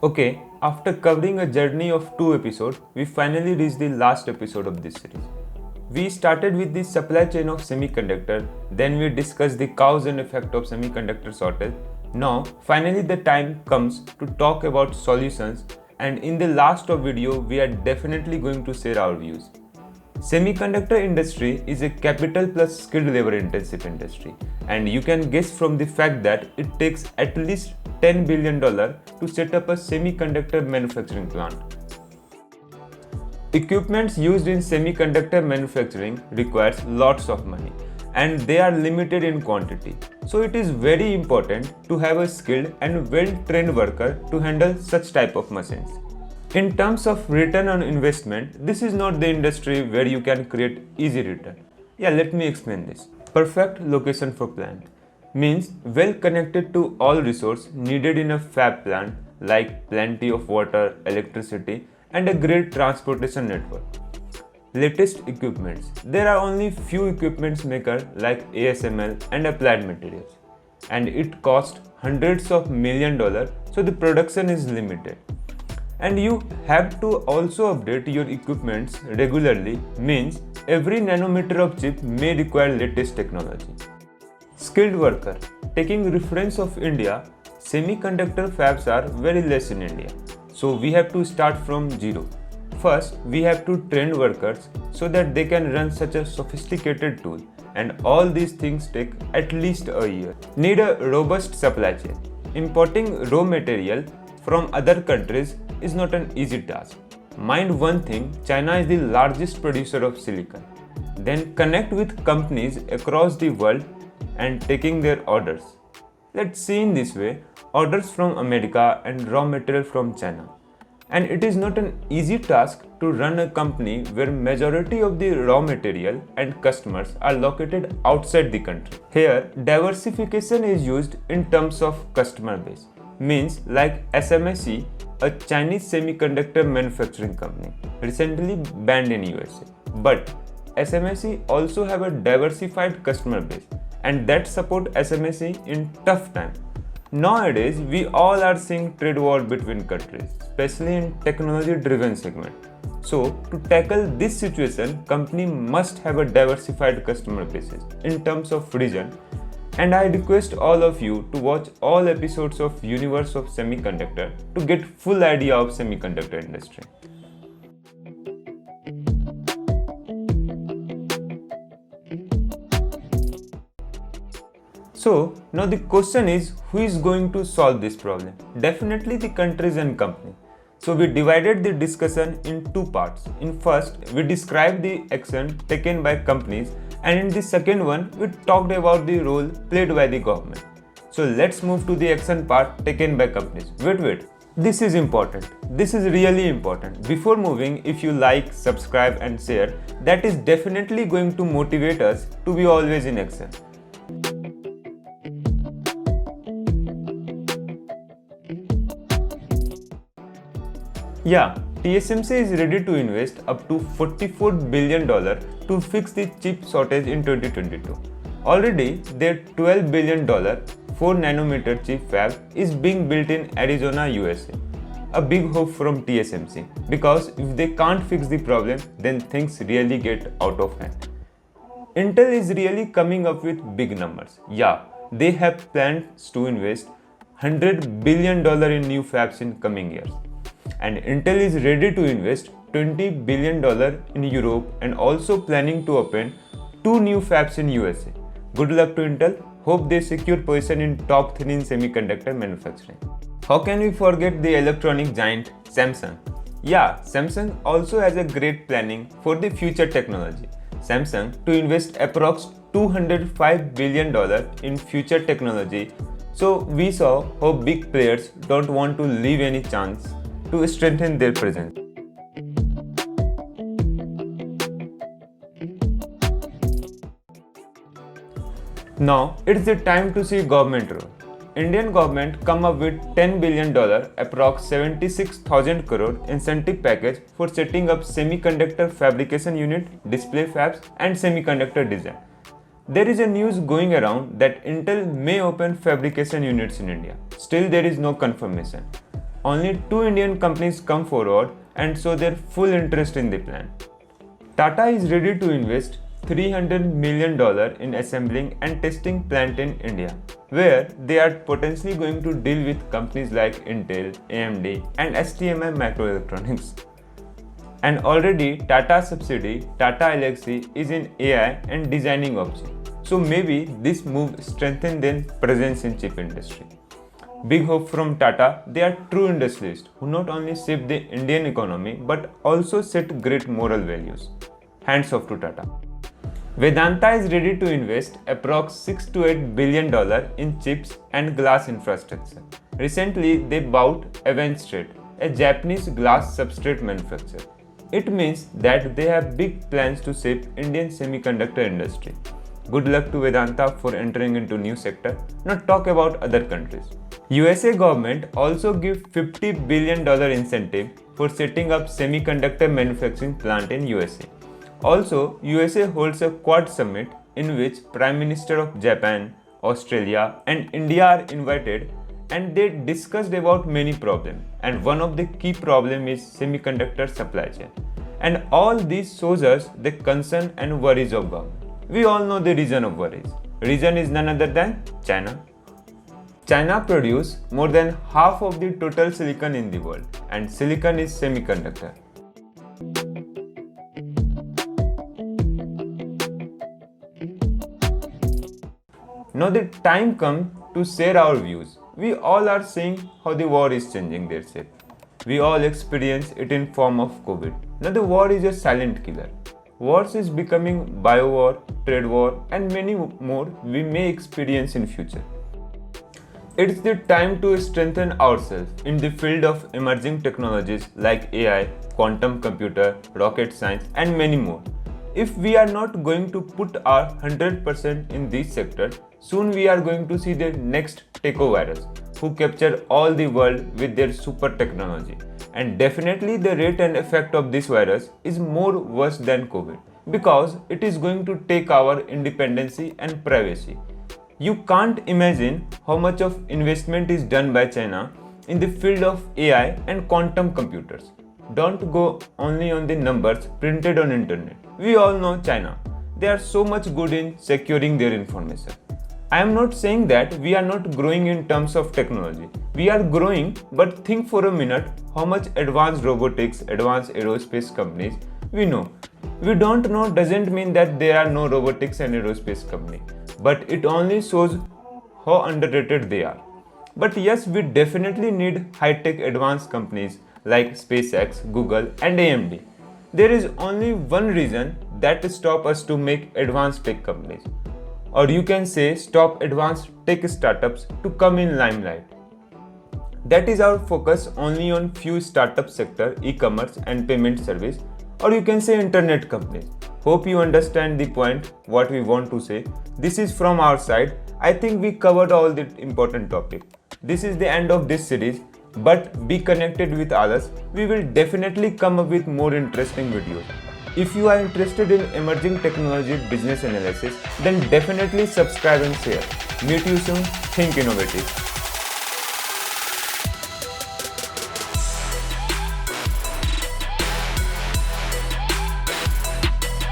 Okay, after covering a journey of 2 episodes, we finally reached the last episode of this series. We started with the supply chain of semiconductor, then we discussed the cause and effect of semiconductor shortage. Now, finally the time comes to talk about solutions, and in the last of video, we are definitely going to share our views. Semiconductor industry is a capital plus skilled labor intensive industry, and you can guess from the fact that it takes at least $10 billion to set up a semiconductor manufacturing plant. Equipments used in semiconductor manufacturing requires lots of money and they are limited in quantity. So it is very important to have a skilled and well-trained worker to handle such type of machines. In terms of return on investment, this is not the industry where you can create easy return. Yeah, let me explain this. Perfect location for plant means well connected to all resources needed in a fab plant like plenty of water, electricity and a great transportation network. Latest equipments. There are only few equipments maker like ASML and Applied Materials and it costs hundreds of $1,000,000 so the production is limited. And you have to also update your equipments regularly means every nanometer of chip may require latest technology. Skilled worker. Taking reference of India, semiconductor fabs are very less in India. So we have to start from zero. First, we have to train workers so that they can run such a sophisticated tool and all these things take at least a year. Need a robust supply chain. Importing raw material from other countries is not an easy task. Mind one thing, China is the largest producer of silicon. Then connect with companies across the world and taking their orders. Let's see in this way, orders from America and raw material from China. And it is not an easy task to run a company where majority of the raw material and customers are located outside the country. Here, diversification is used in terms of customer base. Means like SMIC, a Chinese semiconductor manufacturing company, recently banned in USA. But SMIC also have a diversified customer base and that support SMIC in tough time. Nowadays, we all are seeing trade war between countries, especially in technology-driven segment. So, to tackle this situation, company must have a diversified customer bases in terms of region. And I request all of you to watch all episodes of Universe of Semiconductor to get full idea of semiconductor industry. So now the question is, who is going to solve this problem? Definitely the countries and company. So we divided the discussion in two parts. In first, we described the action taken by companies and in the second one, we talked about the role played by the government. So let's move to the action part taken by companies. Wait. This is important. This is really important. Before moving, if you like, subscribe and share, that is definitely going to motivate us to be always in action. Yeah, TSMC is ready to invest up to $44 billion to fix the chip shortage in 2022. Already, their $12 billion 4nm chip fab is being built in Arizona, USA. A big hope from TSMC because if they can't fix the problem, then things really get out of hand. Intel is really coming up with big numbers. Yeah, they have plans to invest $100 billion in new fabs in coming years. And Intel is ready to invest $20 billion in Europe and also planning to open 2 new fabs in USA. Good luck to Intel. Hope they secure position in top 3 in semiconductor manufacturing. How can we forget the electronic giant Samsung? Yeah, Samsung also has a great planning for the future technology. Samsung to invest approx $205 billion in future technology. So we saw how big players don't want to leave any chance to strengthen their presence. Now it's the time to see government role. Indian government come up with $10 billion approx 76,000 crore incentive package for setting up semiconductor fabrication unit, display fabs and semiconductor design. There is a news going around that Intel may open fabrication units in India. Still there is no confirmation. only 2 Indian companies come forward and show their full interest in the plan. Tata is ready to invest $300 million in assembling and testing plant in India, where they are potentially going to deal with companies like Intel, AMD and STMI Microelectronics. And already Tata subsidiary Tata Elxsi is in AI and designing of chip. So maybe this move strengthens their presence in chip industry. Big hope from Tata. They are true industrialists who not only shape the Indian economy but also set great moral values. Hands off to Tata. Vedanta is ready to invest approx $6 to $8 billion in chips and glass infrastructure. Recently, they bought Avance a Japanese glass substrate manufacturer. It means that they have big plans to shape Indian semiconductor industry. Good luck to Vedanta for entering into new sector. Now talk about other countries. USA government also give $50 billion incentive for setting up semiconductor manufacturing plant in USA. Also, USA holds a Quad summit in which Prime Minister of Japan, Australia and India are invited, and they discussed about many problems, and one of the key problem is semiconductor supply chain. And all this shows us the concern and worries of government. We all know the reason of worries. Reason is none other than China. China produces more than half of the total silicon in the world, and silicon is semiconductor. Now the time comes to share our views. We all are seeing how the war is changing their shape. We all experience it in form of COVID. Now the war is a silent killer. Wars is becoming bio war, trade war and many more we may experience in future. It's the time to strengthen ourselves in the field of emerging technologies like AI, quantum computer, rocket science and many more. If we are not going to put our 100% in this sector, soon we are going to see the next techovirus who capture all the world with their super technology. And definitely the rate and effect of this virus is more worse than COVID because it is going to take our independency and privacy. You can't imagine how much of investment is done by China in the field of AI and quantum computers. Don't go only on the numbers printed on internet. We all know China. They are so much good in securing their information. I am not saying that we are not growing in terms of technology. We are growing, but think for a minute how much advanced robotics, advanced aerospace companies we know. We don't know doesn't mean that there are no robotics and aerospace companies, but it only shows how underrated they are. But yes, we definitely need high-tech advanced companies like SpaceX, Google and AMD. There is only one reason that stops us to make advanced tech companies. Or you can say stop advanced tech startups to come in limelight. That is our focus only on few startup sector, e-commerce and payment service, or you can say internet companies. Hope you understand the point what we want to say. This is from our side. I think we covered all the important topic. This is the end of this series, but be connected with others. We will definitely come up with more interesting videos. If you are interested in emerging technology business analysis, then definitely subscribe and share. Meet you soon. Think innovative.